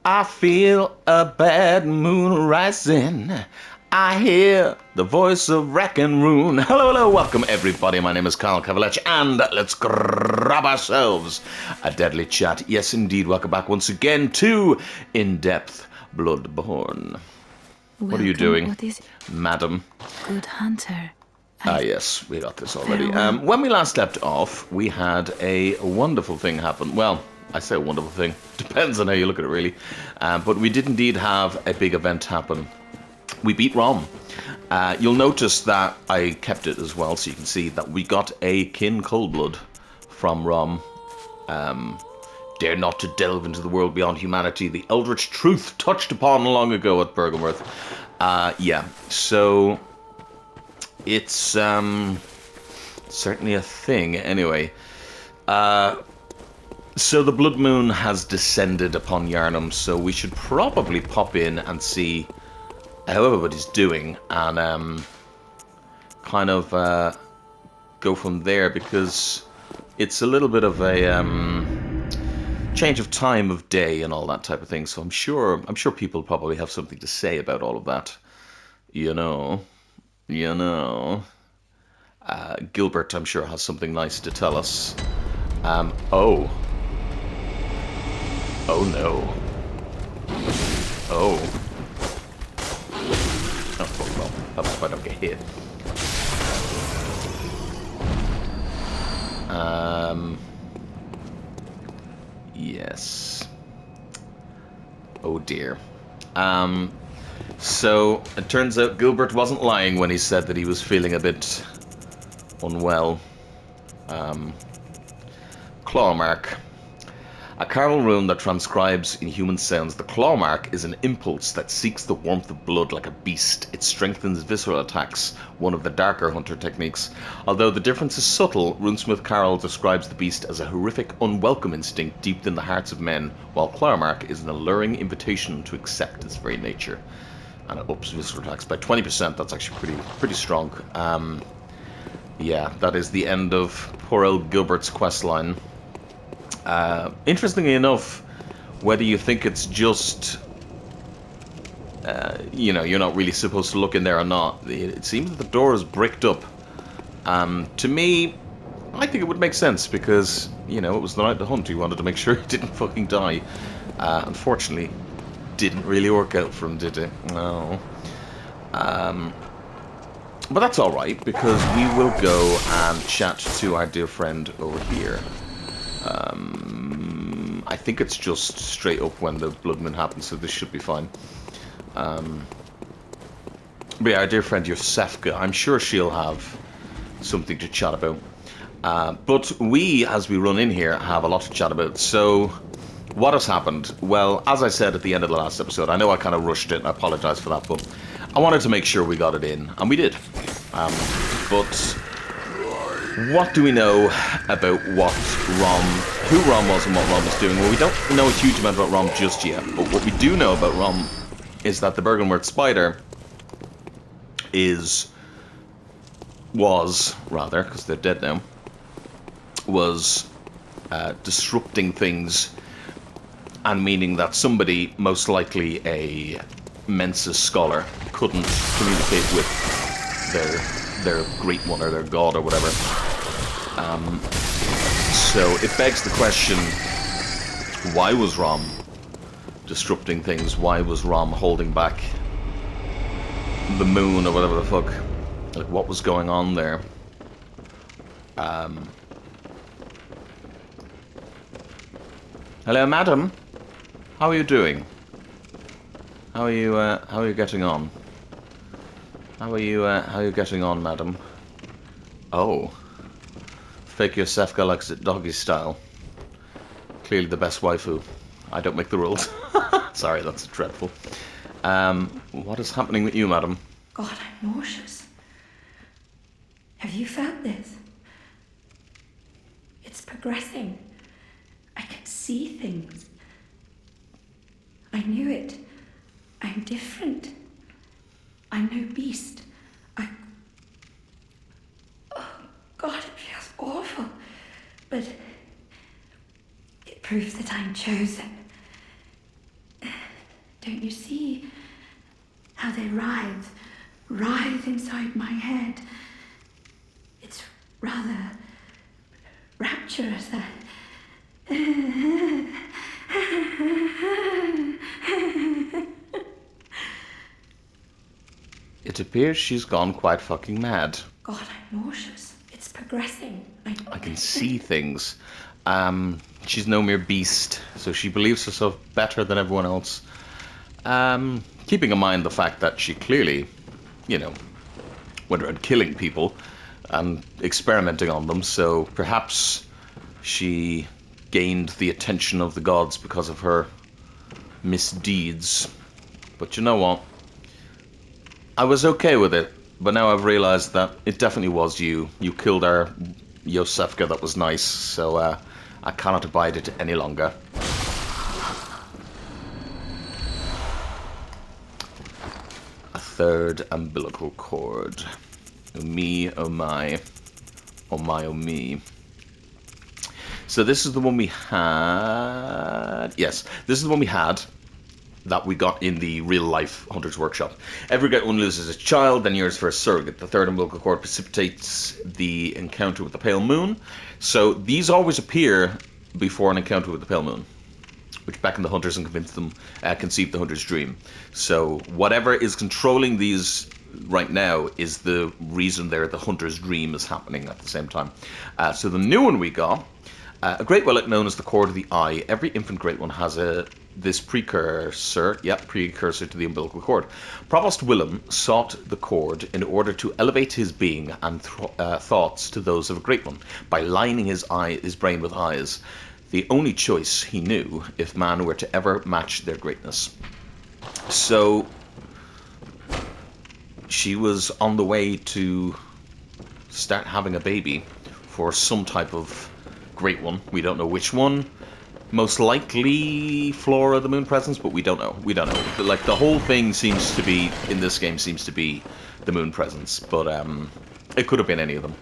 I feel a bad moon rising. I hear the voice of Rack and Rune. Hello, hello, welcome everybody. My name is Kavalech, and let's grab ourselves a deadly chat. Yes, indeed, welcome back once again to In-Depth Bloodborne. What are you doing, what is it? madam? Good hunter. Yes, we got this already. Farewell. When we last left off, we had a wonderful thing happen. Well, I say a wonderful thing. Depends on how you look at it, really. But we did indeed have a big event happen. We beat Rom. You'll notice that I kept it as well, so you can see that we got a kin Coldblood from Rom. Dare not to delve into the world beyond humanity. The eldritch truth touched upon long ago at Bergenworth. Yeah, so it's certainly a thing. Anyway, so the blood moon has descended upon Yharnam, so we should probably pop in and see how everybody's doing, and kind of go from there, because it's a little bit of a change of time of day and all that type of thing. So I'm sure people probably have something to say about all of that. You know. Gilbert, I'm sure, has something nice to tell us. Oh no. Oh, well, perhaps if I don't get hit. Yes. Oh dear. So it turns out Gilbert wasn't lying when he said that he was feeling a bit unwell. Claw mark. A carnal rune that transcribes in human sounds. The claw mark is an impulse that seeks the warmth of blood like a beast. It strengthens visceral attacks, one of the darker hunter techniques. Although the difference is subtle, runesmith Carol describes the beast as a horrific, unwelcome instinct deep in the hearts of men, while claw mark is an alluring invitation to accept its very nature. And it ups visceral attacks by 20%. That's actually pretty strong. Yeah, that is the end of poor old Gilbert's questline. Interestingly enough, whether you think it's just, you're not really supposed to look in there or not, it seems that the door is bricked up. To me, I think it would make sense, because, it was the night of the hunt. He wanted to make sure he didn't fucking die. Unfortunately, didn't really work out for him, did it? No. But that's alright, because we will go and chat to our dear friend over here. I think it's just straight up when the blood moon happens, so this should be fine. But yeah, our dear friend Yosefka, I'm sure she'll have something to chat about. But we, as we run in here, have a lot to chat about. So, what has happened? Well, as I said at the end of the last episode, I know I kind of rushed it, and I apologise for that, but I wanted to make sure we got it in, and we did. But what do we know about who Rom was and what Rom was doing? Well, we don't know a huge amount about Rom just yet, but what we do know about Rom is that the Bergenworth Spider was, because they're dead now, was disrupting things, and meaning that somebody, most likely a Mensa scholar, couldn't communicate with their great one or their god or whatever. So it begs the question, why was Rom disrupting things? Why was Rom holding back the moon or whatever the fuck? Like, what was going on there? Hello, madam. How are you doing? How are you getting on? How are you getting on, madam? Oh. Fake Yosefka likes it doggy style. Clearly the best waifu. I don't make the rules. Sorry, that's dreadful. What is happening with you, madam? God, I'm nauseous. Have you felt this? It's progressing. I can see things. I knew it. I'm different. I'm no beast. Oh, God, it feels awful. But it proves that I'm chosen. Don't you see how they writhe inside my head? It's rather rapturous. It appears she's gone quite fucking mad. God, I'm nauseous. It's progressing. I can see things. She's no mere beast, so she believes herself better than everyone else. Keeping in mind the fact that she clearly, you know, went around killing people and experimenting on them, so perhaps she gained the attention of the gods because of her misdeeds. But you know what? I was okay with it, but now I've realized that it definitely was you. You killed our Yosefka, that was nice, so I cannot abide it any longer. A third umbilical cord. Oh me, oh my. Oh my, oh me. So this is the one we had... Yes, this is the one we had that we got in the real-life Hunter's Workshop. Every great one loses a child, then yearns for a surrogate. The third umbilical cord precipitates the encounter with the pale moon. So these always appear before an encounter with the pale moon, which beckon the hunters and conceive the hunter's dream. So whatever is controlling these right now is the reason the hunter's dream is happening at the same time. So the new one we got, a great relic known as the Cord of the Eye. Every infant great one has this precursor to the umbilical cord. Provost Willem sought the cord in order to elevate his being and thoughts to those of a great one by lining his brain with eyes, the only choice he knew if man were to ever match their greatness. So she was on the way to start having a baby for some type of great one. We don't know which one. Most likely Flora, the moon presence, but we don't know. We don't know. Like, the whole thing seems to be, in this game, seems to be the moon presence, but it could have been any of them.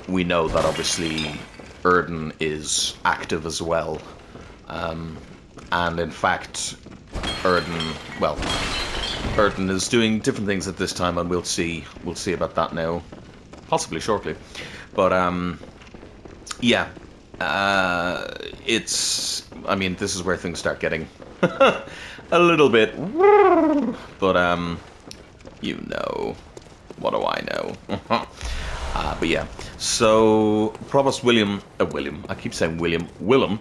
We know that, obviously, Ridden is active as well. And, in fact, Ridden is doing different things at this time, and we'll see about that now, possibly shortly. But, yeah. This is where things start getting a little bit, but you know, what do I know? But yeah, so Provost Willem, I keep saying Willem,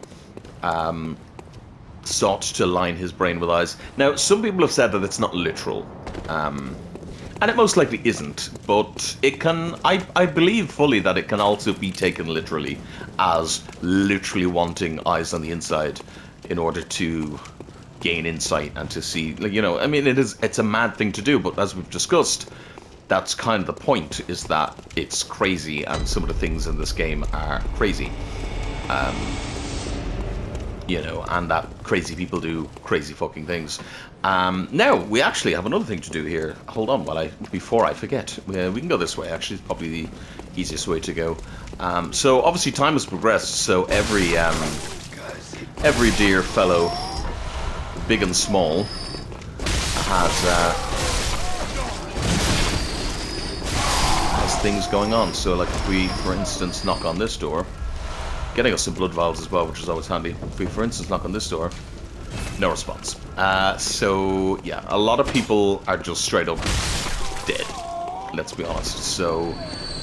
sought to line his brain with eyes. Now, some people have said that it's not literal, and it most likely isn't, but it can, I believe fully that it can also be taken literally, as literally wanting eyes on the inside in order to gain insight and to see, like, you know, I mean, it's a mad thing to do, but as we've discussed, that's kind of the point, is that it's crazy, and some of the things in this game are crazy. You know, and that crazy people do crazy fucking things. Now, we actually have another thing to do here. Hold on, before I forget. We can go this way, actually. It's probably the easiest way to go. So, obviously, time has progressed, so every dear fellow, big and small, has things going on. So, like, if we, for instance, knock on this door, getting us some blood vials as well, which is always handy. If we, for instance, knock on this door, no response. So, yeah, a lot of people are just straight up dead, let's be honest. So,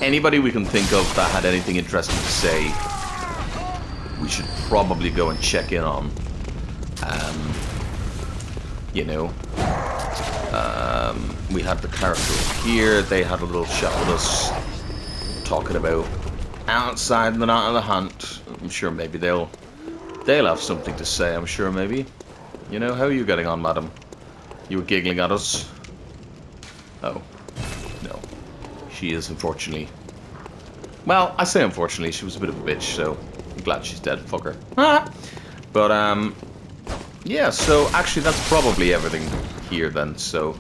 anybody we can think of that had anything interesting to say, we should probably go and check in on. You know, we had the character here, they had a little chat with us, talking about outside the night of the hunt. I'm sure maybe they'll have something to say, I'm sure, maybe. You know, how are you getting on, madam? You were giggling at us? Oh. No. She is, unfortunately. Well, I say unfortunately, she was a bit of a bitch, so I'm glad she's dead, fuck her. But, yeah, so actually that's probably everything here then, so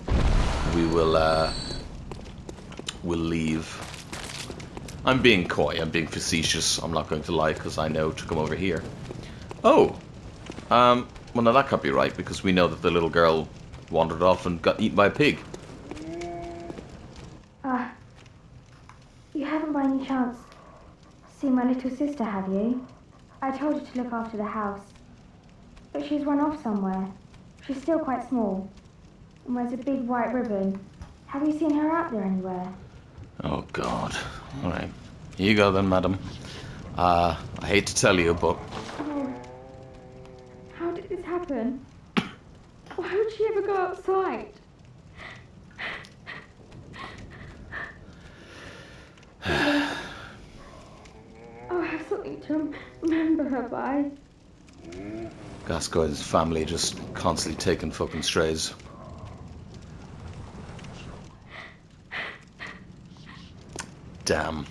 we will, we'll leave. I'm being coy, I'm being facetious, I'm not going to lie, because I know to come over here. Oh! Well, no, that can't be right, because we know that the little girl wandered off and got eaten by a pig. You haven't by any chance seen my little sister, have you? I told her to look after the house, but she's run off somewhere. She's still quite small and wears a big white ribbon. Have you seen her out there anywhere? Oh, God. Alright. Here you go then, madam. I hate to tell you, but... Oh, how did this happen? Why would she ever go outside? Oh, I have something to remember her by. Gascoigne's family just constantly taking fucking strays. Damn.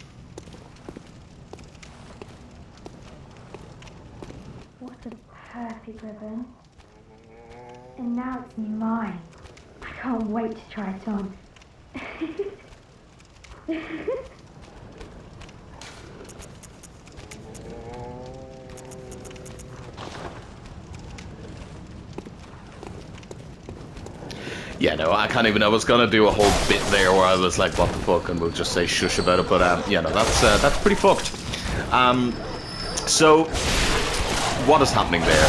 What a perfect ribbon. And now it's mine. I can't wait to try it on. Yeah, no, I can't even. I was gonna do a whole bit there where I was like, "What the fuck," and we'll just say shush about it. But yeah, no, that's pretty fucked. So, what is happening there?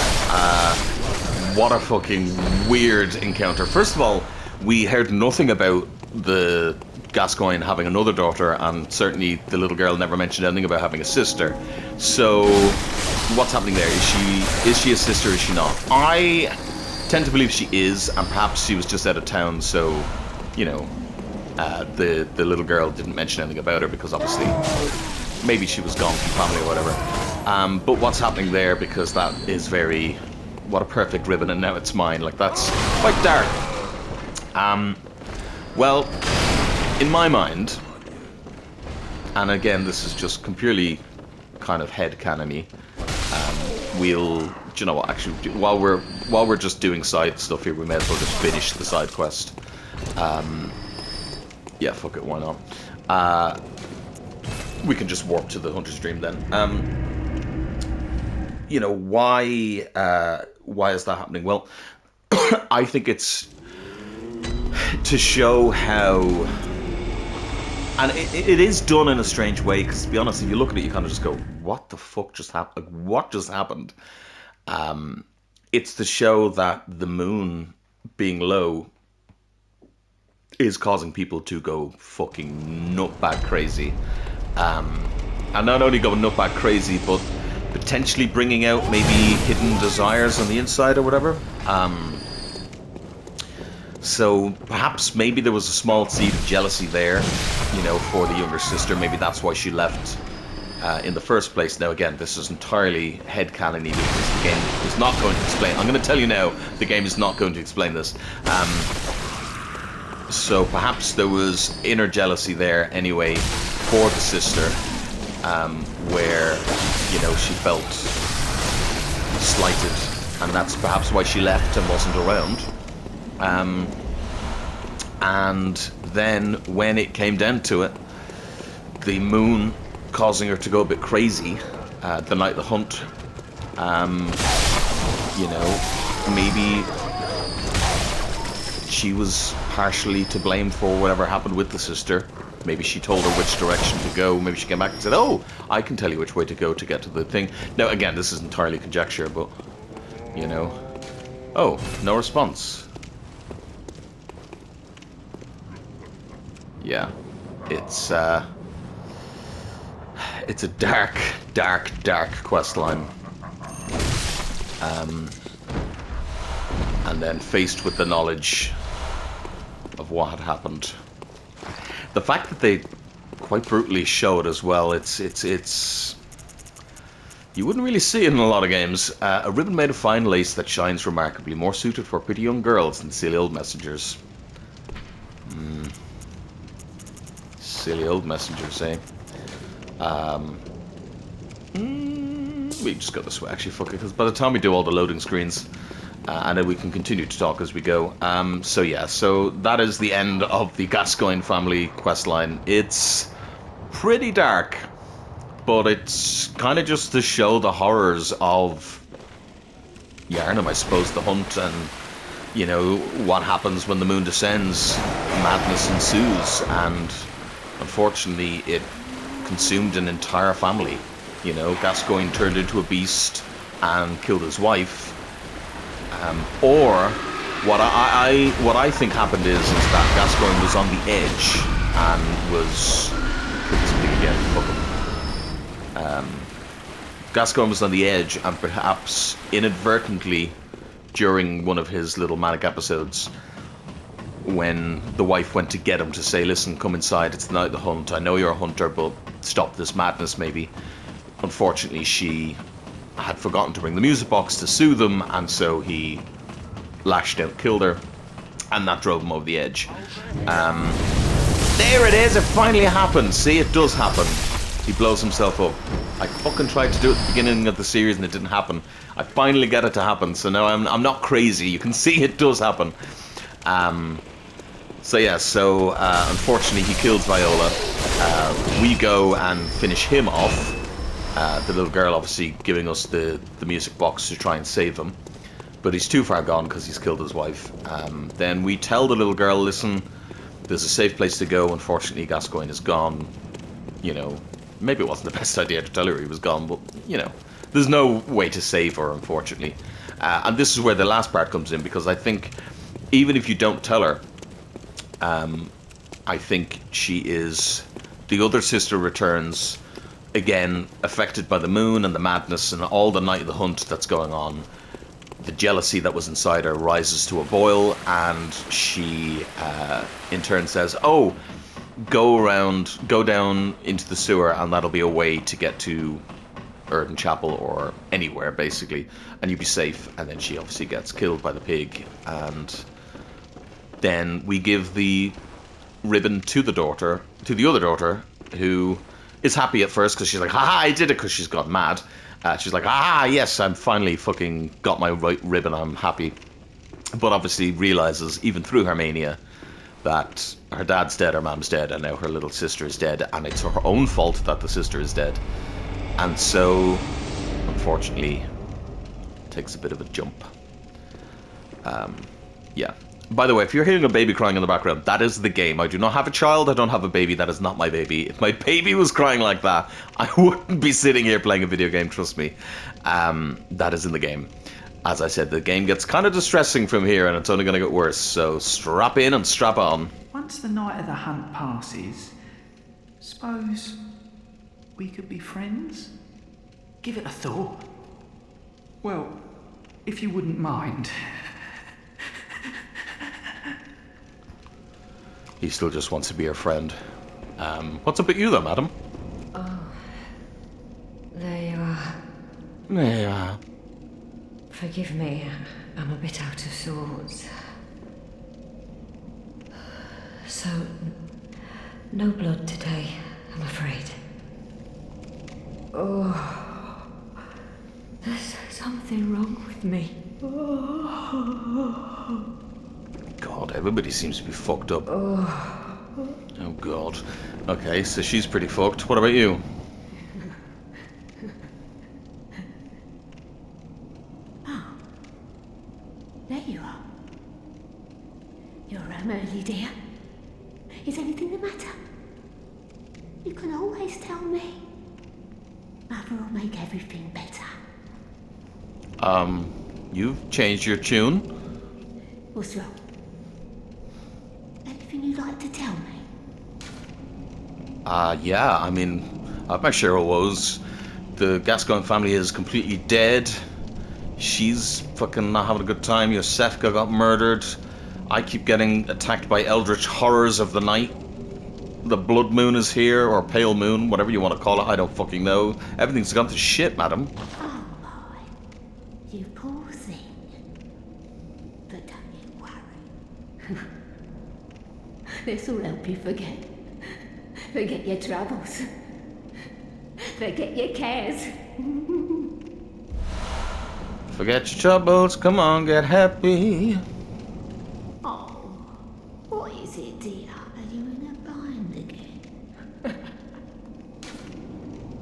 What a fucking weird encounter. First of all, we heard nothing about the Gascoigne having another daughter, and certainly the little girl never mentioned anything about having a sister. So, what's happening there? Is she a sister? Is she not? I tend to believe she is, and perhaps she was just out of town, so, you know, the little girl didn't mention anything about her, because obviously maybe she was gone from family or whatever. But what's happening there, because that is very, what a perfect ribbon, and now it's mine, like, that's quite dark. Well, in my mind, and again, this is just purely kind of headcanon-y, we'll, do you know what, actually, while we're just doing side stuff here, we may as well just finish the side quest. Yeah, fuck it, why not? We can just warp to the Hunter's Dream then. You know, why is that happening? Well, I think it's to show how, and it is done in a strange way, because to be honest, if you look at it, you kind of just go, what the fuck just happened? Like, what just happened? It's to show that the moon being low is causing people to go fucking nutbag crazy. And not only go nutbag crazy, but potentially bringing out maybe hidden desires on the inside or whatever. So perhaps maybe there was a small seed of jealousy there, you know, for the younger sister. Maybe that's why she left in the first place. Now again, this is entirely headcanon-y, because the game is not going to explain. I'm going to tell you now, the game is not going to explain this. So perhaps there was inner jealousy there anyway for the sister, where, you know, she felt slighted, and that's perhaps why she left and wasn't around. And then when it came down to it, the moon causing her to go a bit crazy the night of the hunt, you know, maybe she was partially to blame for whatever happened with the sister. Maybe she told her which direction to go. Maybe she came back and said, oh, I can tell you which way to go to get to the thing. Now, again, this is entirely conjecture, but, you know. Oh, no response. Yeah, it's a dark, dark, dark quest line. And then faced with the knowledge of what had happened. The fact that they quite brutally show it as well, it's you wouldn't really see it in a lot of games. A ribbon made of fine lace that shines remarkably, more suited for pretty young girls than silly old messengers. Silly old messengers, eh? We just go this way, actually, fuck it, because by the time we do all the loading screens, and then we can continue to talk as we go. So yeah, so that is the end of the Gascoigne family questline. It's pretty dark, but it's kind of just to show the horrors of, Yharnam, I suppose, the hunt, and you know what happens when the moon descends. Madness ensues, and unfortunately, it consumed an entire family. You know, Gascoigne turned into a beast and killed his wife. Or what I think happened is that Gascoigne was on the edge and was kill this pig again. Fuck him. Gascoigne was on the edge and perhaps inadvertently during one of his little manic episodes, when the wife went to get him to say, listen, come inside, it's the night of the hunt, I know you're a hunter, but stop this madness maybe. Unfortunately, she had forgotten to bring the music box to soothe him, and so he lashed out, killed her, and that drove him over the edge. There it is, it finally happened. See, it does happen. He blows himself up. I fucking tried to do it at the beginning of the series and it didn't happen. I finally get it to happen, so now I'm not crazy. You can see it does happen. So yeah, unfortunately he kills Viola. We go and finish him off. The little girl obviously giving us the music box to try and save him. But he's too far gone because he's killed his wife. Then we tell the little girl, listen, there's a safe place to go. Unfortunately, Gascoigne is gone. You know, maybe it wasn't the best idea to tell her he was gone, but, you know, there's no way to save her, unfortunately. And this is where the last part comes in, because I think even if you don't tell her, I think she is... The other sister returns, again, affected by the moon and the madness and all the night of the hunt that's going on. The jealousy that was inside her rises to a boil, and she, in turn, says, oh, go down into the sewer, and that'll be a way to get to Erdon Chapel or anywhere, basically, and you'll be safe. And then she obviously gets killed by the pig, and then we give the ribbon to the other daughter, who is happy at first because she's like, haha, I did it, because she's got mad. She's like, ah, yes, I'm finally fucking got my right ribbon, I'm happy. But obviously realizes, even through her mania, that her dad's dead, her mom's dead, and now her little sister is dead, and it's her own fault that the sister is dead. And so, unfortunately, takes a bit of a jump. Yeah. By the way, if you're hearing a baby crying in the background, that is the game. I do not have a child, I don't have a baby, that is not my baby. If my baby was crying like that, I wouldn't be sitting here playing a video game, trust me. That is in the game. As I said, the game gets kind of distressing from here, and it's only going to get worse, so strap in and strap on. Once the night of the hunt passes, suppose we could be friends? Give it a thought. Well, if you wouldn't mind. He still just wants to be her friend. What's up with you, though, madam? Oh, there you are. There you are. Forgive me, I'm a bit out of sorts. So, no blood today, I'm afraid. Oh, there's something wrong with me. God, everybody seems to be fucked up. Oh God. Okay, so she's pretty fucked. What about you? Oh, there you are. You're early, dear. Is anything the matter? You can always tell me. Mother will make everything better. You've changed your tune. What's wrong? Anything you'd like to tell me? Yeah, I mean, I've my share of woes. The Gascoigne family is completely dead. She's fucking not having a good time. Yosefka got murdered. I keep getting attacked by eldritch horrors of the night. The blood moon is here, or pale moon, whatever you want to call it, I don't fucking know. Everything's gone to shit, madam. Oh, boy. You poor thing. But don't you worry. This'll help you forget. Forget your troubles. Forget your cares. Forget your troubles, come on, get happy. Oh, what is it, dear? Are you in a bind again?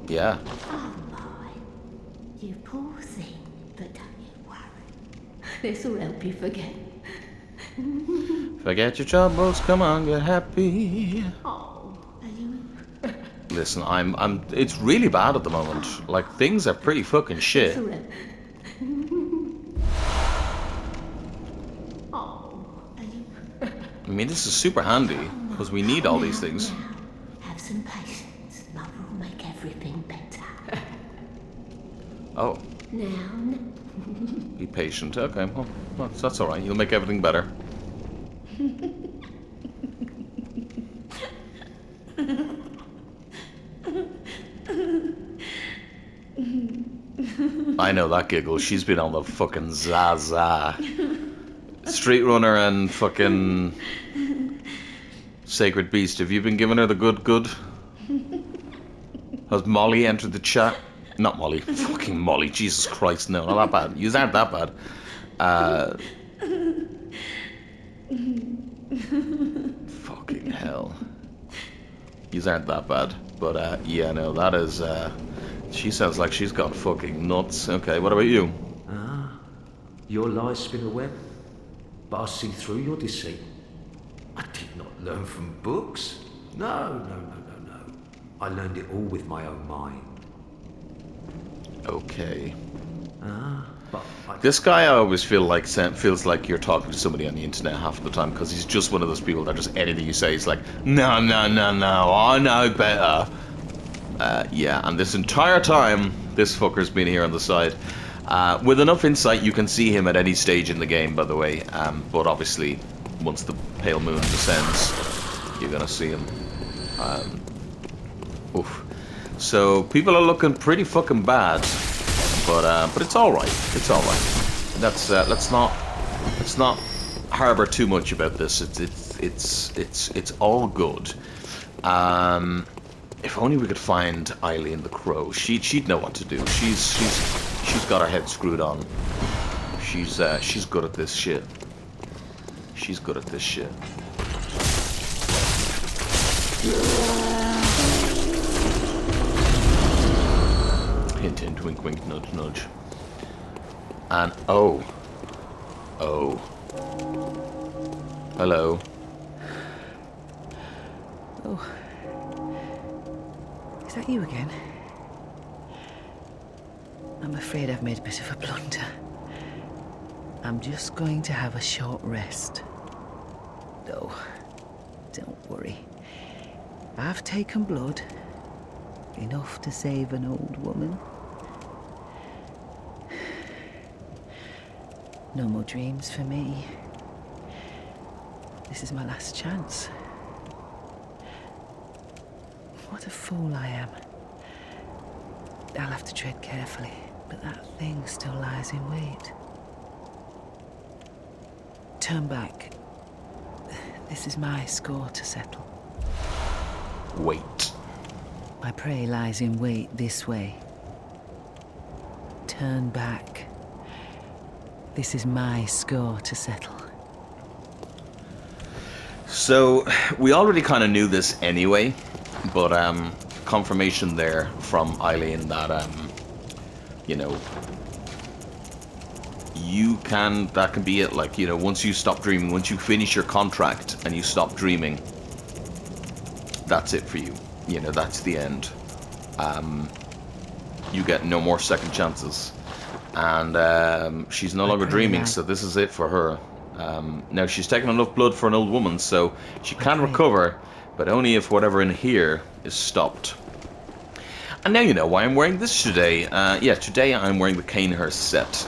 Yeah. Oh, boy. You poor thing. But don't you worry. This'll help you forget. Forget your troubles, come on, get happy. Oh, are you? Listen, it's really bad at the moment. Like, things are pretty fucking shit. This'll help. Oh, are you? I mean, this is super handy, because we need all these things. Now, have some patience. Mother will make everything better. Oh, Now, be patient. Okay, well, that's alright. You'll make everything better. I know that giggle. She's been on the fucking Zaza. Street Runner and fucking Sacred Beast. Have you been giving her the good? Has Molly entered the chat? Not Molly. Fucking Molly. Jesus Christ, no, not that bad. You aren't that bad. Fucking hell. You aren't that bad. But, yeah, no, that is, she sounds like she's gone fucking nuts. Okay, what about you? Ah, your lies spin a web, but I see through your deceit. I did not learn from books. No. I learned it all with my own mind. Okay. Ah, but This guy, I always feels like you're talking to somebody on the internet half the time, because he's just one of those people that just anything you say is like, no, I know better. Yeah, and this entire time, this fucker's been here on the side. With enough insight, you can see him at any stage in the game, by the way. But obviously, once the pale moon descends, you're gonna see him. Oof. So people are looking pretty fucking bad, but it's all right. It's all right. Let's not harbor too much about this. It's all good. If only we could find Eileen the Crow. She'd know what to do. She's got her head screwed on. She's good at this shit. She's good at this shit. Hint, hint, wink, wink, nudge, nudge. And oh. Hello. Oh. Is that you again? I'm afraid I've made a bit of a blunder. I'm just going to have a short rest. Oh, don't worry. I've taken blood. Enough to save an old woman. No more dreams for me. This is my last chance. What a fool I am. I'll have to tread carefully, but that thing still lies in wait. Turn back. This is my score to settle. Wait. My prey lies in wait this way. Turn back. This is my score to settle. So, we already kind of knew this anyway, but confirmation there from Eileen that, you know, that can be it. Like, you know, once you stop dreaming, once you finish your contract and you stop dreaming, that's it for you. You know, that's the end. You get no more second chances. And she's no longer dreaming, so this is it for her. Now, she's taken enough blood for an old woman, so she can recover, but only if whatever in here is stopped. And now you know why I'm wearing this today. Yeah, today I'm wearing the Canehurst set,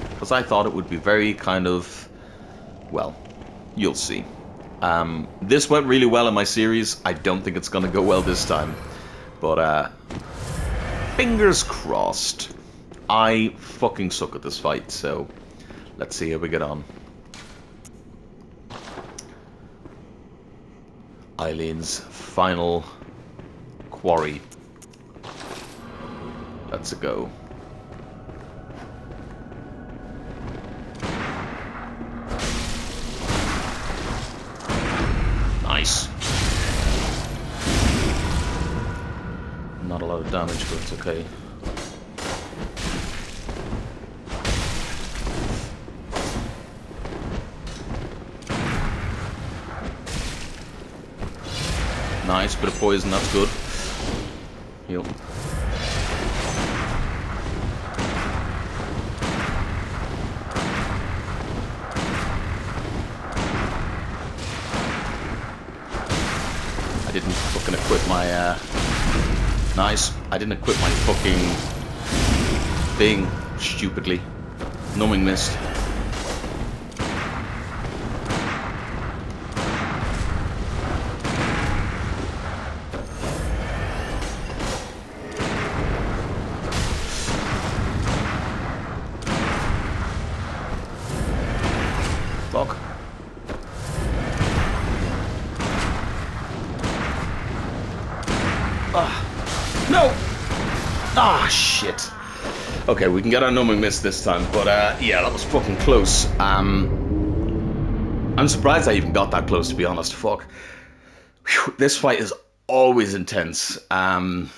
because I thought it would be very kind of, well, you'll see. This went really well in my series. I don't think it's going to go well this time, but fingers crossed. I fucking suck at this fight, so let's see how we get on. Eileen's final quarry. Let's go. Nice. Not a lot of damage, but it's okay. Nice, bit of poison, that's good. Heal. I didn't fucking equip my, nice. I didn't equip my fucking thing, stupidly. Numbing mist. Fuck. No! Ah, shit. Okay, we can get our numbing mist this time, but yeah, that was fucking close. I'm surprised I even got that close, to be honest. Fuck. Whew, this fight is always intense. To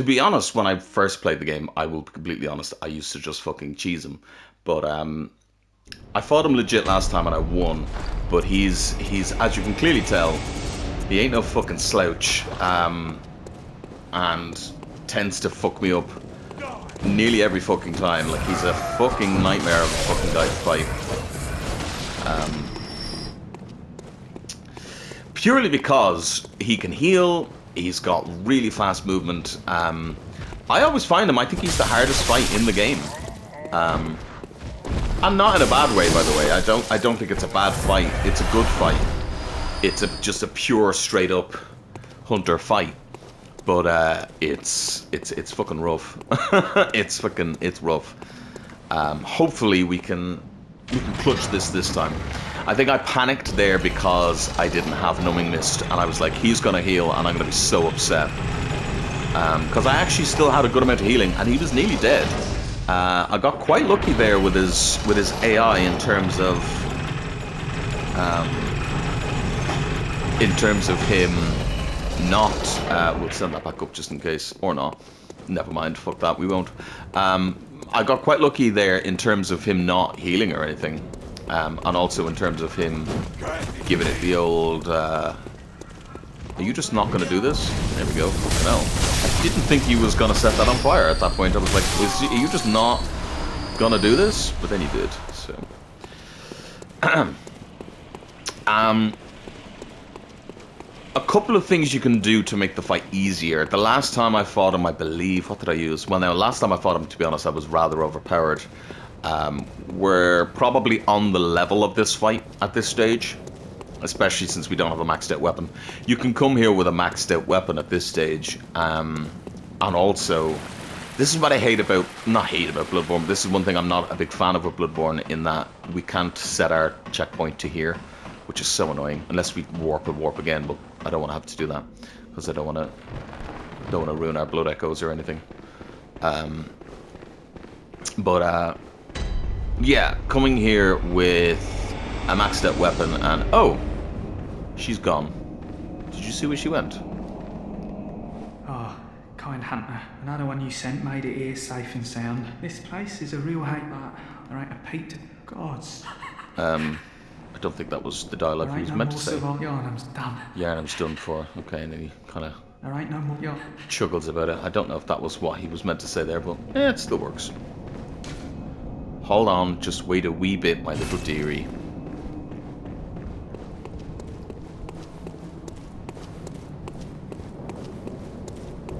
be honest, when I first played the game, I will be completely honest, I used to just fucking cheese him. But I fought him legit last time and I won. But he's as you can clearly tell, he ain't no fucking slouch. And tends to fuck me up nearly every fucking time. Like, he's a fucking nightmare of a fucking guy to fight. Purely because he can heal, he's got really fast movement. I always find him, I think he's the hardest fight in the game. And not in a bad way, by the way. I don't think it's a bad fight. It's a good fight. It's just a pure, straight up hunter fight. But it's fucking rough. it's rough. Hopefully we can clutch this time. I think I panicked there because I didn't have numbing mist, and I was like, he's gonna heal, and I'm gonna be so upset. Because I actually still had a good amount of healing, and he was nearly dead. I got quite lucky there with his AI in terms of him not. We'll send that back up just in case, or not. Never mind. Fuck that. We won't. I got quite lucky there in terms of him not healing or anything, and also in terms of him giving it the old. Are you just not going to do this? There we go. Fucking hell. I didn't think he was going to set that on fire at that point. I was like, are you just not going to do this? But then he did, so. A couple of things you can do to make the fight easier. The last time I fought him, I believe, what did I use? Well, now, last time I fought him, to be honest, I was rather overpowered. We're probably on the level of this fight at this stage. Especially since we don't have a maxed out weapon. You can come here with a maxed out weapon at this stage. And also, this is what I hate about, not hate about Bloodborne, but this is one thing I'm not a big fan of with Bloodborne, in that we can't set our checkpoint to here, which is so annoying. Unless we warp and warp again, but I don't want to have to do that. Because I don't want to ruin our blood echoes or anything. Yeah, coming here with a maxed out weapon and... Oh! She's gone. Did you see where she went? Oh, kind hunter. Another one you sent made it here safe and sound. This place is a real hate, but there ain't a peep to gods. I don't think that was the dialogue he was meant to say. Central Yharnam's done. Yharnam's done for. Okay, and then he kind of... There ain't no more chuckles about it. I don't know if that was what he was meant to say there, but it still works. Hold on, just wait a wee bit, my little dearie.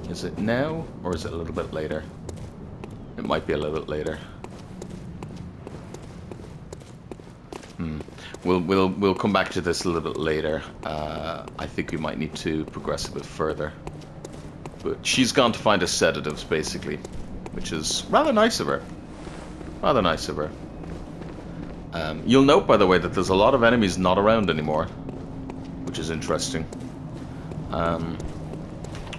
Is it now, or is it a little bit later? It might be a little bit later. We'll come back to this a little bit later. I think we might need to progress a bit further. But she's gone to find us sedatives, basically, which is rather nice of her. Rather nice of her. You'll note, by the way, that there's a lot of enemies not around anymore, which is interesting.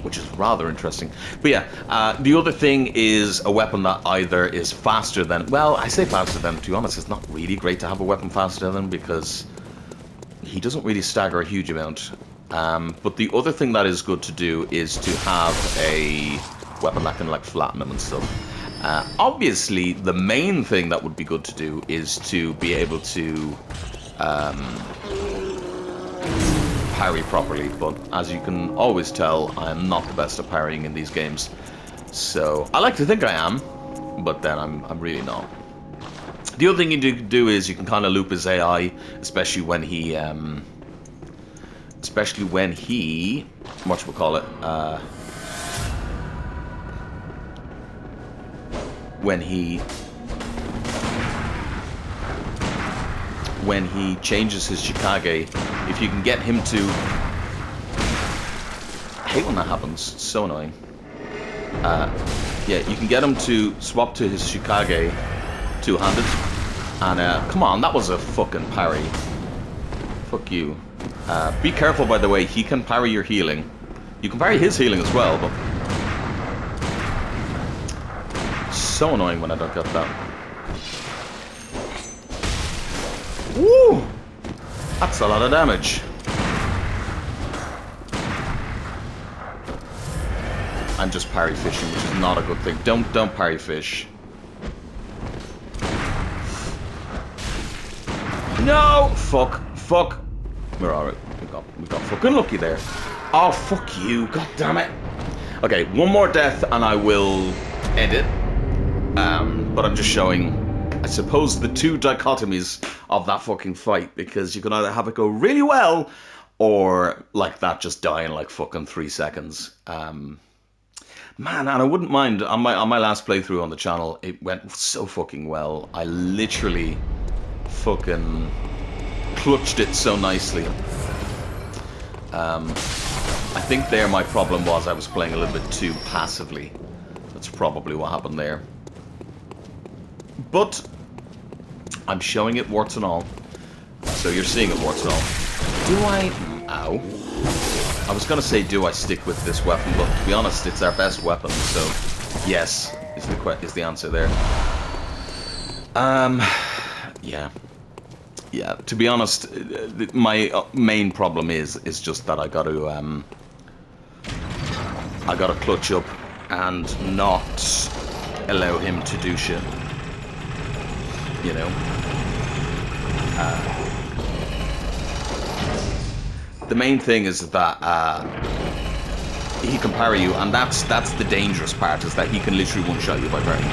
Which is rather interesting. But yeah, the other thing is a weapon that either is faster than... Well, I say faster than, to be honest, it's not really great to have a weapon faster than, because he doesn't really stagger a huge amount. But the other thing that is good to do is to have a weapon that can, like, flatten them and stuff. Obviously, the main thing that would be good to do is to be able to parry properly, but as you can always tell, I am not the best at parrying in these games. So, I like to think I am, but then I'm really not. The other thing you do is you can kind of loop his AI, especially when he, whatchamacallit, when he changes his Shikage, if you can get him to... I hate when that happens, it's so annoying. Yeah, you can get him to swap to his Shikage two-handed, and come on, that was a fucking parry. Fuck you. Be careful, by the way, he can parry your healing. You can parry his healing as well, but... so annoying when I don't get that. Woo! That's a lot of damage. I'm just parry fishing, which is not a good thing. Don't parry fish. No! Fuck. We're alright. We got fucking lucky there. Oh, fuck you. God damn it. Okay, one more death and I will end it. But I'm just showing, I suppose, the two dichotomies of that fucking fight, because you can either have it go really well or like that just die in like fucking 3 seconds. Man, and I wouldn't mind, on my last playthrough on the channel, it went so fucking well. I literally fucking clutched it so nicely. I think there my problem was I was playing a little bit too passively. That's probably what happened there. But I'm showing it warts and all. So you're seeing it warts and all. Do I... ow. I was going to say, do I stick with this weapon? But to be honest, it's our best weapon. So yes, is the answer there. Yeah. Yeah, to be honest, my main problem is just that I got to clutch up and not allow him to do shit. You know. The main thing is that he can parry you, and that's the dangerous part, is that he can literally one-shot you by parrying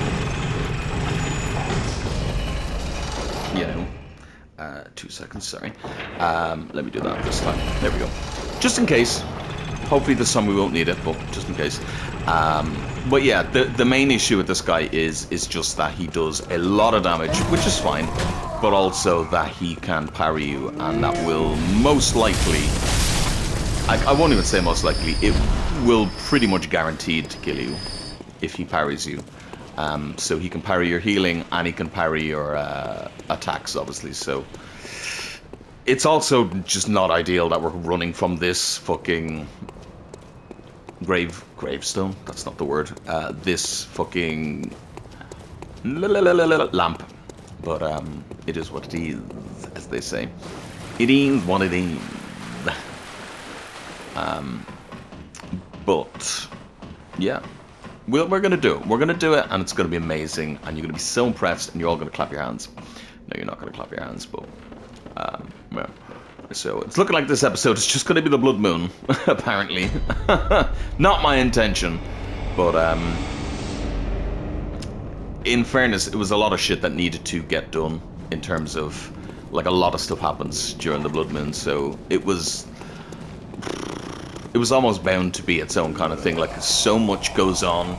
you. You know. 2 seconds, sorry. Let me do that this time. There we go. Just in case. Hopefully this time we won't need it, but just in case. But yeah, the main issue with this guy is just that he does a lot of damage, which is fine, but also that he can parry you, and that will most likely... I won't even say most likely, it will pretty much guaranteed to kill you if he parries you. So he can parry your healing, and he can parry your attacks, obviously, so... It's also just not ideal that we're running from this fucking... gravestone? That's not the word. This fucking... lamp. But, it is what it is, as they say. It is what it is. But, yeah. We're going to do it. We're going to do it, and it's going to be amazing, and you're going to be so impressed, and you're all going to clap your hands. No, you're not going to clap your hands, but... yeah. So, it's looking like this episode is just going to be the Blood Moon, apparently. Not my intention, but, in fairness, it was a lot of shit that needed to get done, in terms of, like, a lot of stuff happens during the Blood Moon, so it was almost bound to be its own kind of thing. Like, so much goes on.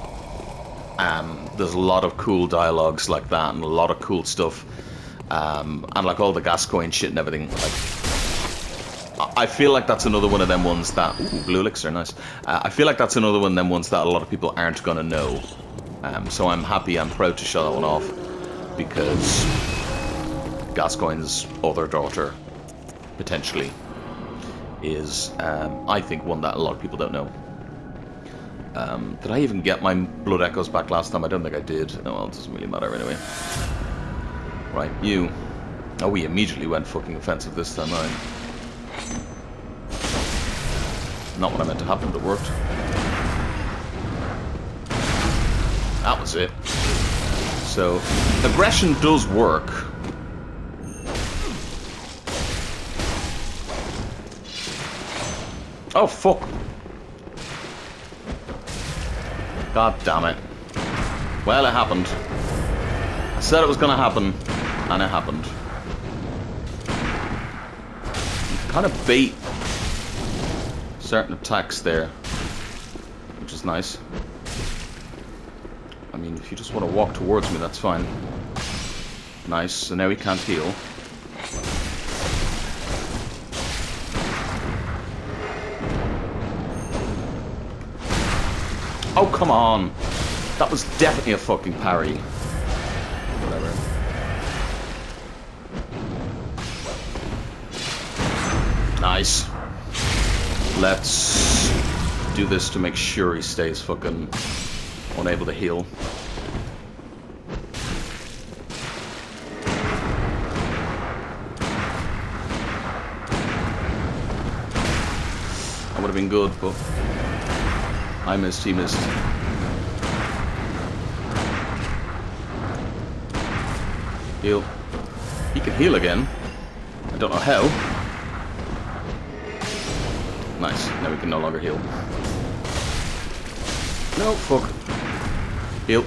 There's a lot of cool dialogues like that, and a lot of cool stuff. And like all the Gascoigne shit and everything. Like, I feel like that's another one of them ones that... Ooh, blue elixir, nice. I feel like that's another one of them ones that a lot of people aren't gonna know. So I'm happy, I'm proud to show that one off. Because Gascoigne's other daughter, potentially, is, I think, one that a lot of people don't know. Did I even get my blood echoes back last time? I don't think I did. Oh, well, it doesn't really matter anyway. Right, you. Oh, we immediately went fucking offensive this time, right? Not what I meant to happen, but it worked. That was it. So, aggression does work. Oh, fuck. God damn it. Well, it happened. I said it was gonna happen, and it happened. You can kind of bait certain attacks there, which is nice. I mean, if you just want to walk towards me, that's fine. Nice, so now he can't heal. Oh, come on! That was definitely a fucking parry. Whatever. Nice. Let's do this to make sure he stays fucking unable to heal. That would have been good, but I missed, he missed. Heal. He can heal again. I don't know how. Nice. Now we can no longer heal. No, fuck. Heal.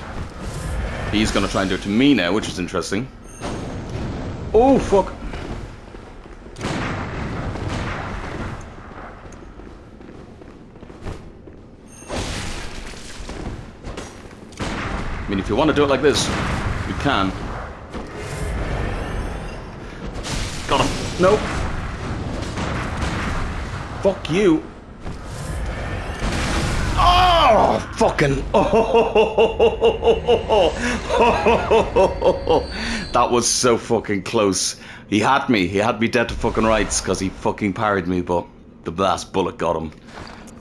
He's gonna try and do it to me now, which is interesting. Oh, fuck. I mean, if you want to do it like this, you can. Got him. Nope. Fuck you. Oh, fucking. Oh. That was so fucking close. He had me. He had me dead to fucking rights because he fucking parried me, but the last bullet got him.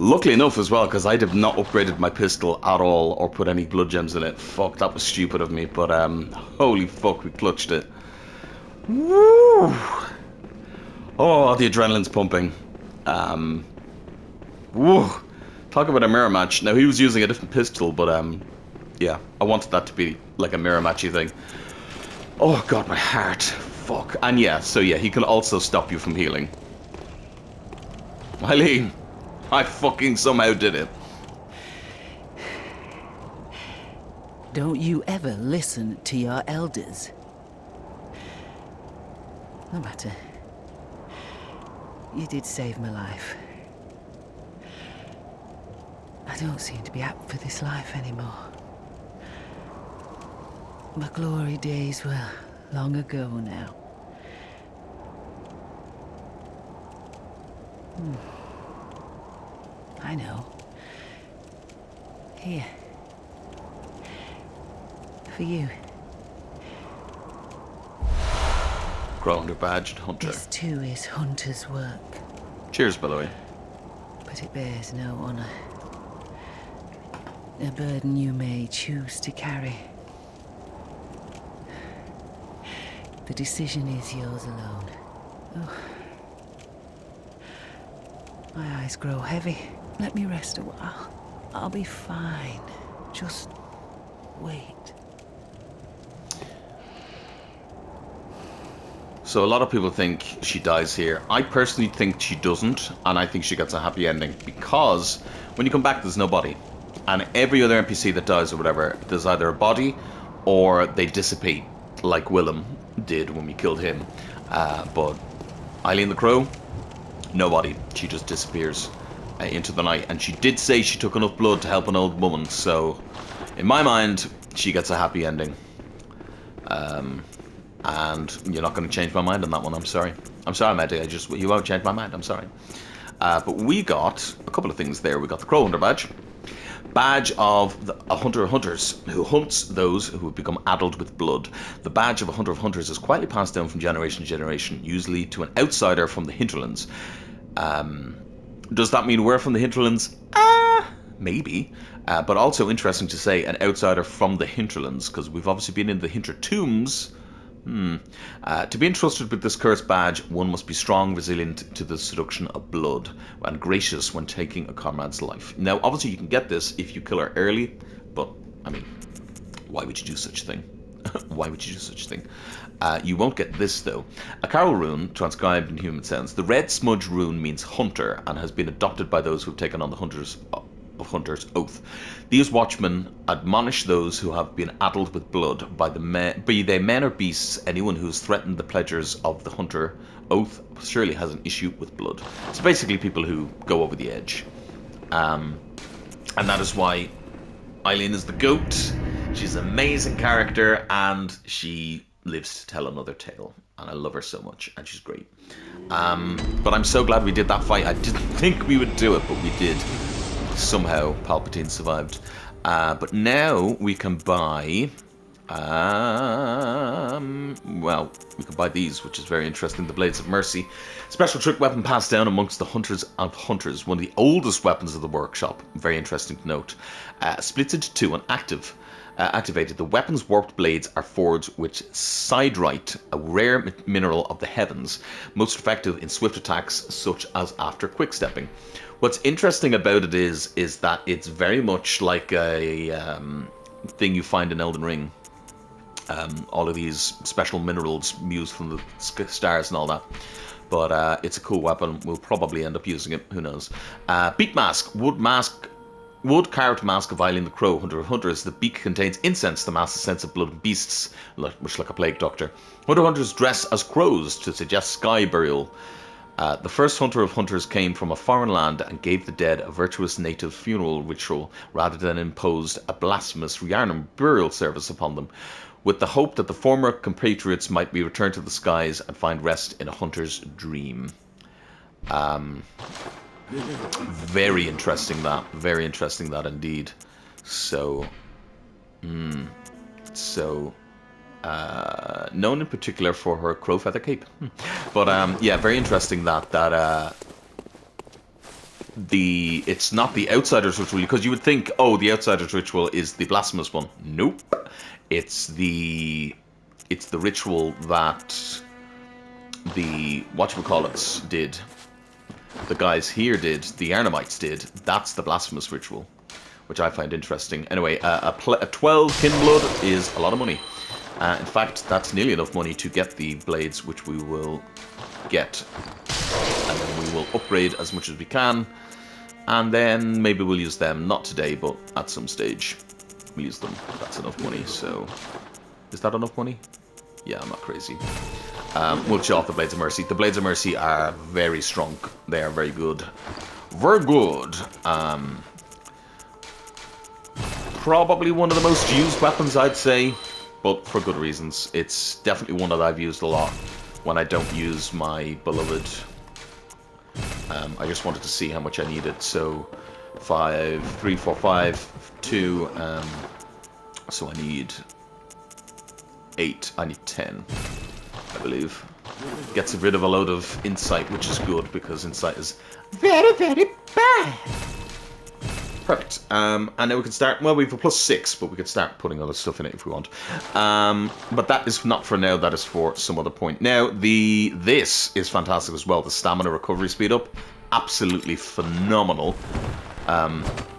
Luckily enough as well, because I have not upgraded my pistol at all or put any blood gems in it. Fuck, that was stupid of me, but holy fuck, we clutched it. Woo! Oh, the adrenaline's pumping. Woo! Talk about a mirror match. Now, he was using a different pistol, but yeah, I wanted that to be like a mirror matchy thing. Oh god, my heart. Fuck. And yeah, so yeah, he can also stop you from healing. Eileen! I fucking somehow did it. Don't you ever listen to your elders. No matter. You did save my life. I don't seem to be apt for this life anymore. My glory days were long ago now. I know. Here. For you. Grounded badged hunter. This too is hunter's work. Cheers, by the way. But it bears no honor. A burden you may choose to carry. The decision is yours alone. Oh. My eyes grow heavy. Let me rest a while. I'll be fine. Just wait. So a lot of people think she dies here. I personally think she doesn't, and I think she gets a happy ending because when you come back, there's no body. And every other NPC that dies or whatever, there's either a body or they dissipate, like Willem did when we killed him. But Eileen the Crow, no body. She just disappears into the night. And she did say she took enough blood to help an old woman, so in my mind, she gets a happy ending. And you're not going to change my mind on that one, I'm sorry. I'm sorry, Maddie, you won't change my mind, I'm sorry. But we got a couple of things there. We got the Crow Hunter badge. Badge of a hunter of hunters who hunts those who have become addled with blood. The badge of a hunter of hunters is quietly passed down from generation to generation, usually to an outsider from the hinterlands. Does that mean we're from the hinterlands? Maybe. But also interesting to say, an outsider from the hinterlands, because we've obviously been in the hintertombs. To be entrusted with this cursed badge, one must be strong, resilient to the seduction of blood, and gracious when taking a comrade's life. Now, obviously, you can get this if you kill her early, but, I mean, why would you do such a thing? Why would you do such a thing? You won't get this, though. A Carol rune, transcribed in human sense. The red smudge rune means hunter, and has been adopted by those who have taken on the Hunter's Oath. These watchmen admonish those who have been addled with blood, be they men or beasts. Anyone who's threatened the pledgers of the Hunter Oath surely has an issue with blood. So basically people who go over the edge. And that is why Eileen is the GOAT. She's an amazing character, and she lives to tell another tale. And I love her so much, and she's great. But I'm so glad we did that fight. I didn't think we would do it, but we did. Somehow Palpatine survived. But now we can buy... well, we can buy these, which is very interesting. The Blades of Mercy. Special trick weapon passed down amongst the Hunters of Hunters. One of the oldest weapons of the workshop. Very interesting to note. Splits into two and activated. The weapon's warped blades are forged with siderite, a rare mineral of the heavens. Most effective in swift attacks, such as after quickstepping. What's interesting about it is that it's very much like a thing you find in Elden Ring. All of these special minerals used from the stars and all that. But it's a cool weapon. We'll probably end up using it. Who knows? Beak mask. Wood carved mask of Eileen the Crow, Hunter of Hunters. The beak contains incense. The mask the sense of blood and beasts, much like a plague doctor. Hunter Hunters dress as crows to suggest sky burial. The first Hunter of Hunters came from a foreign land and gave the dead a virtuous native funeral ritual rather than imposed a blasphemous Yharnam burial service upon them, with the hope that the former compatriots might be returned to the skies and find rest in a hunter's dream. Very interesting that indeed. So, known in particular for her crow feather cape. But yeah, very interesting that it's not the Outsiders ritual, because you would think, oh, the Outsiders ritual is the blasphemous one. Nope, it's the ritual that the whatchamacallits did. The guys here did, the Yharnamites did. That's the blasphemous ritual, which I find interesting. Anyway, a 12 kin blood is a lot of money. In fact, that's nearly enough money to get the blades, which we will get. And then we will upgrade as much as we can. And then maybe we'll use them, not today, but at some stage. We'll use them. That's enough money, so... Is that enough money? Yeah, I'm not crazy. We'll show off the Blades of Mercy. The Blades of Mercy are very strong. They are very good. Very good. Probably one of the most used weapons, I'd say. But for good reasons. It's definitely one that I've used a lot when I don't use my beloved. I just wanted to see how much I needed. So 5, 3, 4, 5, 2. So I need 8. I need 10, I believe. Gets rid of a load of insight, which is good because insight is very, very bad. Perfect. And then we can start. Well, we have a +6, but we could start putting other stuff in it if we want. But that is not for now. That is for some other point. Now, this is fantastic as well. The stamina recovery speed up, absolutely phenomenal.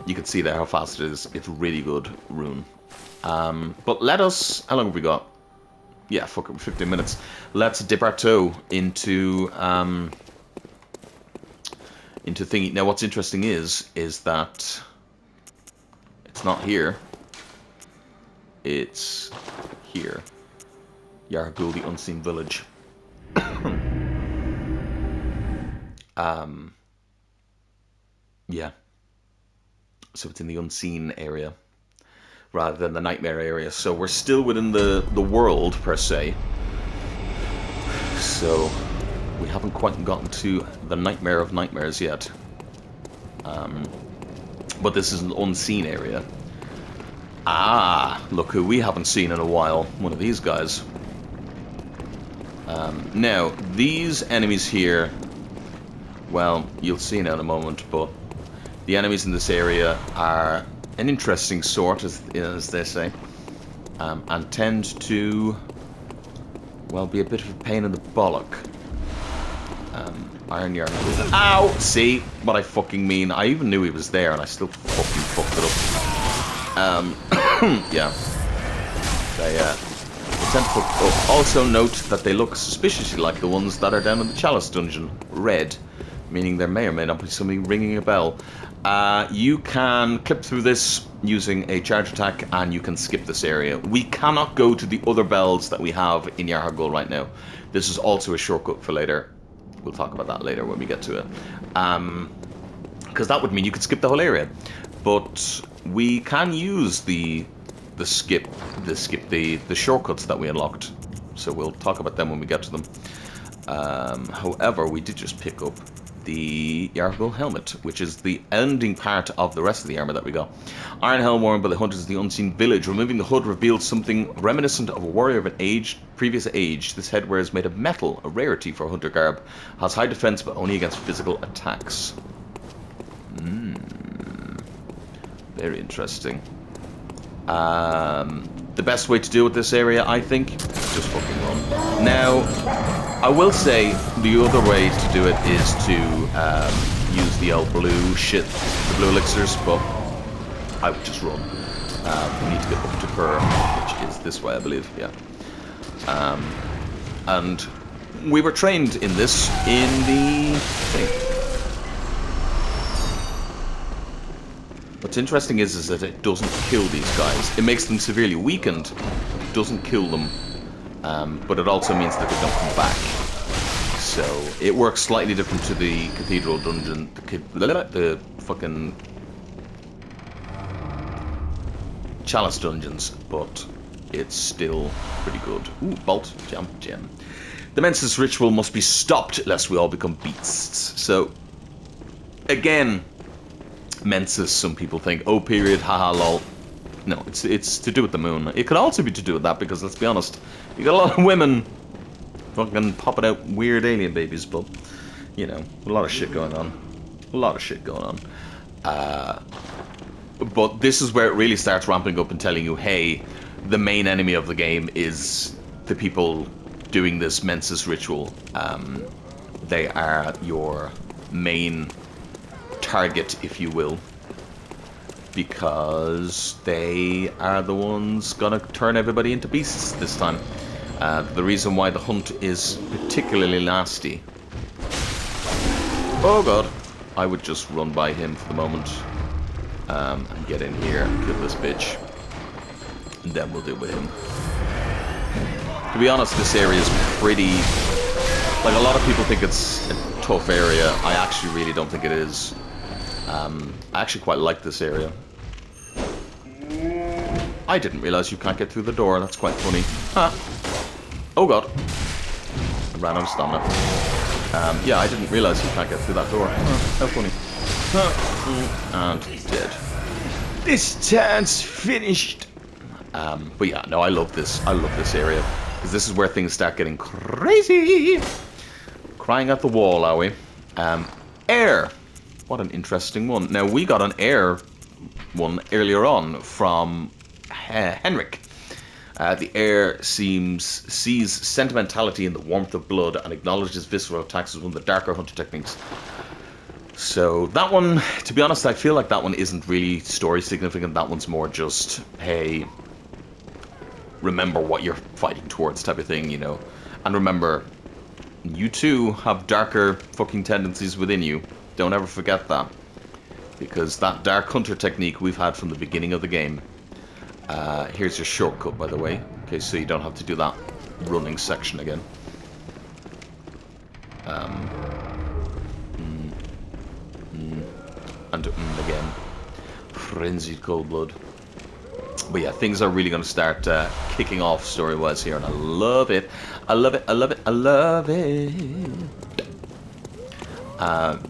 You can see there how fast it is. It's really good rune. But let us. How long have we got? Yeah, fuck it, 15 minutes. Let's dip our toe into thingy. Now, what's interesting is that. It's not here. It's here. Yargul, the Unseen Village. Yeah. So it's in the unseen area rather than the nightmare area. So we're still within the world, per se. So we haven't quite gotten to the nightmare of nightmares yet. But this is an unseen area. Ah, look who we haven't seen in a while. One of these guys. Now, these enemies here, well, you'll see now in a moment, but the enemies in this area are an interesting sort, as they say, and tend to, well, be a bit of a pain in the bollock. Iron Yarn. Ow! See what I fucking mean? I even knew he was there and I still fucking fucked it up. Yeah. tentacle. Oh, also note that they look suspiciously like the ones that are down in the Chalice dungeon. Red, meaning there may or may not be somebody ringing a bell. You can clip through this using a charge attack, and you can skip this area. We cannot go to the other bells that we have in Yarhagul right now. This is also a shortcut for later. We'll talk about that later when we get to it. Because that would mean you could skip the whole area. But we can use the shortcuts that we unlocked. So we'll talk about them when we get to them. However, we did just pick up the Yarhagul helmet, which is the ending part of the rest of the armor that we got. Iron helm worn by the hunters of the unseen village. Removing the hood revealed something reminiscent of a warrior of an previous age. This headwear is made of metal, a rarity for hunter garb. Has high defense, but only against physical attacks. Very interesting. The best way to deal with this area, I think, just fucking run. Now, I will say the other way to do it is to use the old blue shit, the blue elixirs, but I would just run. We need to get up to her, which is this way, I believe, yeah. And we were trained in this in the thing. What's interesting is that it doesn't kill these guys. It makes them severely weakened. It doesn't kill them. But it also means that they don't come back. So it works slightly different to the Cathedral dungeon. The fucking Chalice dungeons. But it's still pretty good. Ooh, bolt, jump, gem. The Mensis ritual must be stopped lest we all become beasts. So, again... Mensis, some people think, oh period, haha lol. No, it's to do with the moon. It could also be to do with that because, let's be honest, you got a lot of women fucking popping out weird alien babies, but, you know, a lot of shit going on. A lot of shit going on. But this is where it really starts ramping up and telling you, hey, the main enemy of the game is the people doing this Mensis ritual. They are your main target, if you will, because they are the ones gonna turn everybody into beasts this time. The reason why the hunt is particularly nasty. Oh god, I would just run by him for the moment and get in here and kill this bitch, and then we'll deal with him. To be honest, this area is pretty, like, a lot of people think it's a tough area. I actually really don't think it is. I actually quite like this area. I didn't realize you can't get through the door. That's quite funny. Huh. Oh god. I ran out of stamina. Yeah, I didn't realize you can't get through that door. How funny. And dead. This turn's finished. But yeah, no, I love this. I love this area. Because this is where things start getting crazy. Crying at the wall, are we? Air. What an interesting one. Now, we got an air one earlier on from Henrik. The air sees sentimentality in the warmth of blood and acknowledges visceral attacks as one of the darker hunter techniques. So that one, to be honest, I feel like that one isn't really story significant. That one's more just, hey, remember what you're fighting towards type of thing, you know. And remember, you too have darker fucking tendencies within you. Don't ever forget that. Because that dark hunter technique we've had from the beginning of the game. Here's your shortcut, by the way. Okay, so you don't have to do that running section again. And again. Frenzied cold blood. But yeah, things are really going to start kicking off story-wise here, and I love it. I love it, I love it, I love it.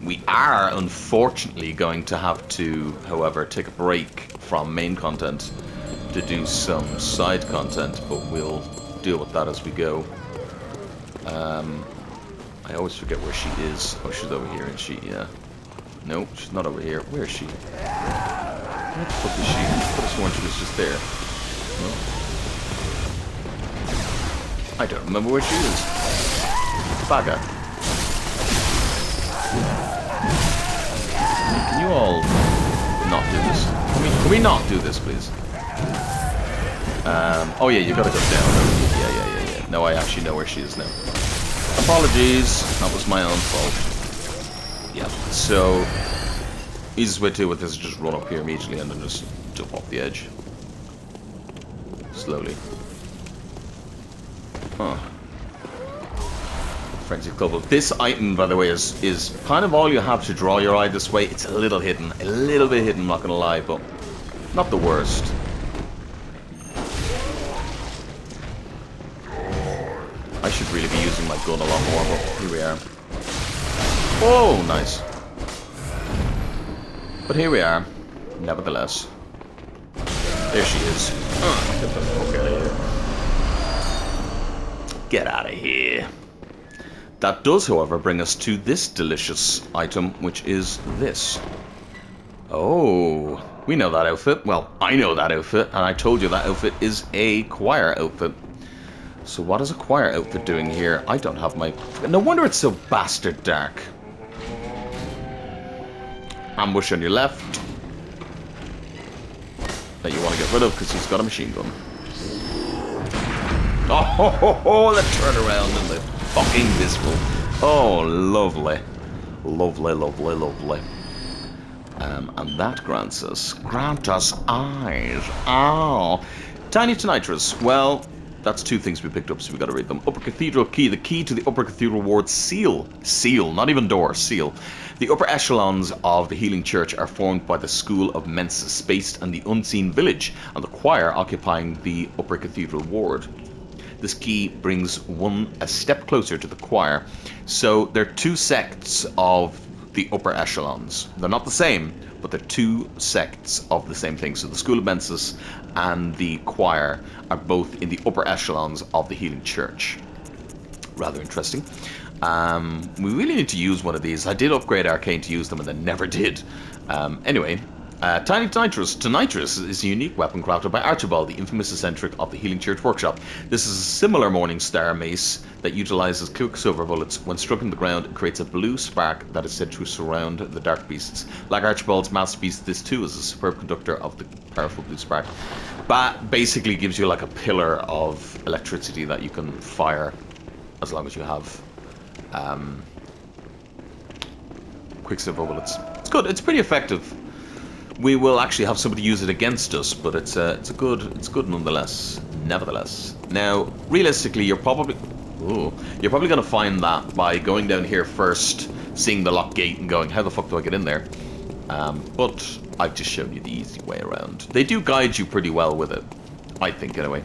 We are, unfortunately, going to have to, however, take a break from main content to do some side content, but we'll deal with that as we go. I always forget where she is. Oh, she's over here, isn't she? Yeah. No, she's not over here. Where is she? Where the fuck is she? I could have sworn she was just there. No. I don't remember where she is. Bagger. Can you all not do this? Can we not do this, please? Oh yeah, you gotta go down. Yeah. No, I actually know where she is now. Apologies, that was my own fault. Yeah, so easiest way to deal with this is just run up here immediately and then just jump off the edge. Slowly. Huh. Frenzy Club. This item, by the way, is kind of all you have to draw your eye this way. It's a little bit hidden, I'm not gonna lie, but not the worst. I should really be using my gun a lot more, but here we are. Oh, nice. But here we are, nevertheless. There she is. Get the fuck out of here. Get out of here. That does, however, bring us to this delicious item, which is this. Oh, we know that outfit. Well, I know that outfit, and I told you that outfit is a choir outfit. So what is a choir outfit doing here? I don't have my... No wonder it's so bastard dark. Ambush on your left. That you want to get rid of because he's got a machine gun. Oh, the turnaround and the fucking visible. Oh, lovely. Lovely, lovely, lovely. And that grant us eyes. Oh. Tiny to nitrous. Well, that's two things we picked up, so we got to read them. Upper Cathedral Key. The key to the Upper Cathedral Ward seal. Seal, not even door, seal. The upper echelons of the Healing Church are formed by the School of Mensis, based in the Unseen Village, and the choir occupying the Upper Cathedral Ward. This key brings one a step closer to the choir. So they're two sects of the upper echelons. They're not the same, but they're two sects of the same thing. So the School of Mensis and the choir are both in the upper echelons of the Healing Church. Rather interesting. We really need to use one of these. I did upgrade Arcane to use them and then never did. Anyway, Tiny Nitrous. Nitrous is a unique weapon crafted by Archibald, the infamous eccentric of the Healing Church Workshop. This is a similar Morning Star mace that utilizes quicksilver bullets. When struck in the ground, it creates a blue spark that is said to surround the dark beasts. Like Archibald's masterpiece, this too is a superb conductor of the powerful blue spark. But basically gives you like a pillar of electricity that you can fire as long as you have quicksilver bullets. It's good. It's pretty effective. We will actually have somebody use it against us, but it's good nonetheless. Nevertheless, now realistically, you're probably going to find that by going down here first, seeing the lock gate, and going, how the fuck do I get in there? But I've just shown you the easy way around. They do guide you pretty well with it, I think, anyway.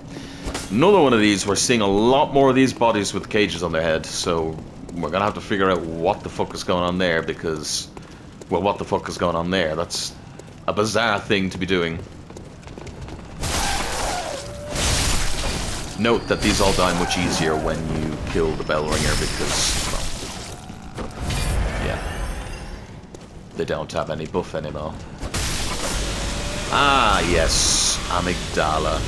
Another one of these. We're seeing a lot more of these bodies with cages on their head, so we're gonna have to figure out what the fuck is going on there, because, well, what the fuck is going on there? That's a bizarre thing to be doing. Note that these all die much easier when you kill the bell ringer because, well, yeah, they don't have any buff anymore. Ah, yes, amygdala.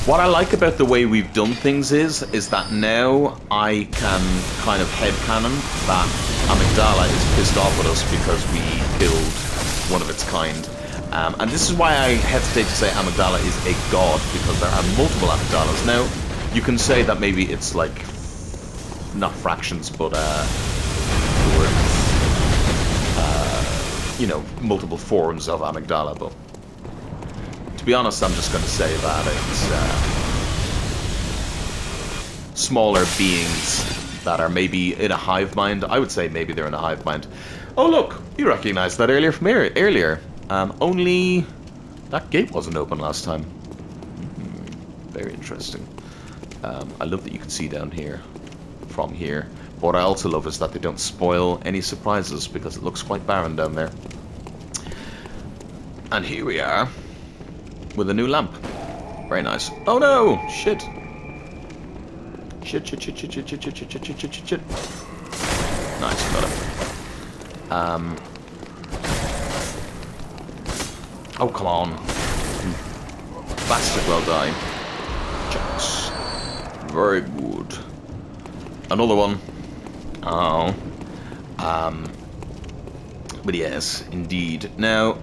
What I like about the way we've done things is that now I can kind of headcanon that amygdala is pissed off at us because we killed one of its kind. And this is why I hesitate to say amygdala is a god, because there are multiple amygdalas. Now, you can say that maybe it's like, not fractions, but, you know, multiple forms of amygdala, but to be honest, I'm just going to say that it's smaller beings that are maybe in a hive mind. I would say maybe they're in a hive mind. Oh look, you recognized that earlier from earlier. Only that gate wasn't open last time. Very interesting. I love that you can see down here from here. But what I also love is that they don't spoil any surprises because it looks quite barren down there. And here we are with a new lamp. Very nice. Oh no! Shit. Shit. Nice, got it. Oh, come on. Bastard, well die. Checks. Very good. Another one. Oh. But yes, indeed. Now,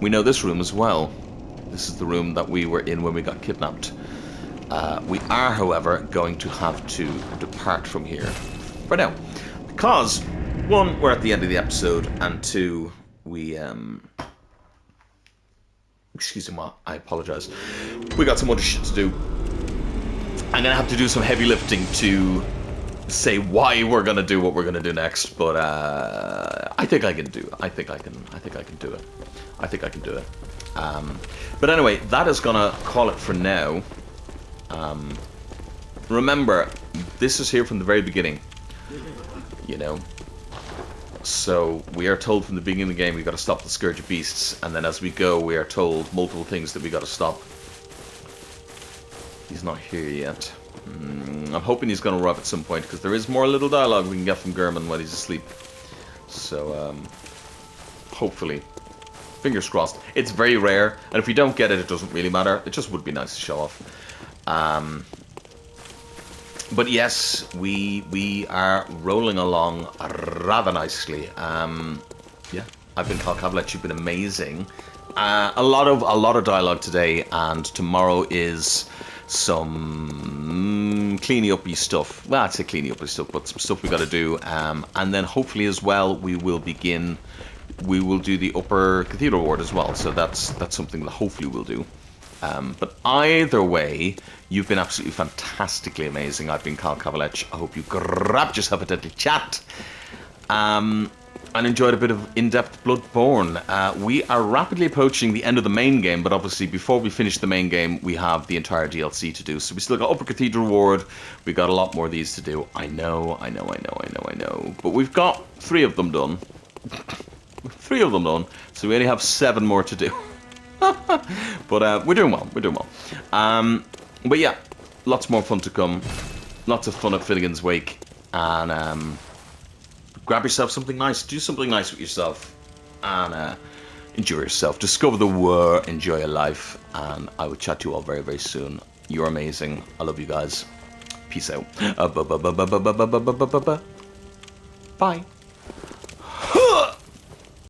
we know this room as well. This is the room that we were in when we got kidnapped. We are, however, going to have to depart from here for now. Because, one, we're at the end of the episode, and two, we, excuse me, I apologize. We got some other shit to do. I'm gonna have to do some heavy lifting to say why we're gonna do what we're gonna do next, but I think I can do it. I think I can do it. I think I can do it. But anyway, that is gonna call it for now. Remember, this is here from the very beginning. You know. So we are told from the beginning of the game we got to stop the Scourge of Beasts, and then as we go we are told multiple things that we got to stop. He's not here yet. I'm hoping he's going to arrive at some point, because there is more little dialogue we can get from German while he's asleep. So, hopefully. Fingers crossed. It's very rare, and if we don't get it, it doesn't really matter. It just would be nice to show off. But yes, we are rolling along rather nicely. Yeah, I've been Kavalech. You've been amazing. A lot of dialogue today, and tomorrow is some cleaning up-y stuff. Well, I'd say cleaning up-y stuff, but some stuff we got to do. And then hopefully as well, we will do the upper cathedral ward as well. So that's something that hopefully we'll do. But either way, you've been absolutely fantastically amazing. I've been Kavalech. I hope you grabbed yourself a deadly chat. And enjoyed a bit of in-depth Bloodborne. We are rapidly approaching the end of the main game, but obviously before we finish the main game, we have the entire DLC to do. So we still got Upper Cathedral Ward. We got a lot more of these to do. I know. But we've got 3 of them done. 3 of them done. So we only have 7 more to do. But we're doing well. But yeah, lots more fun to come. Lots of fun at Finnegan's Wake. And grab yourself something nice. Do something nice with yourself. And enjoy yourself. Discover the world. Enjoy your life. And I will chat to you all very, very soon. You're amazing. I love you guys. Peace out. Bye.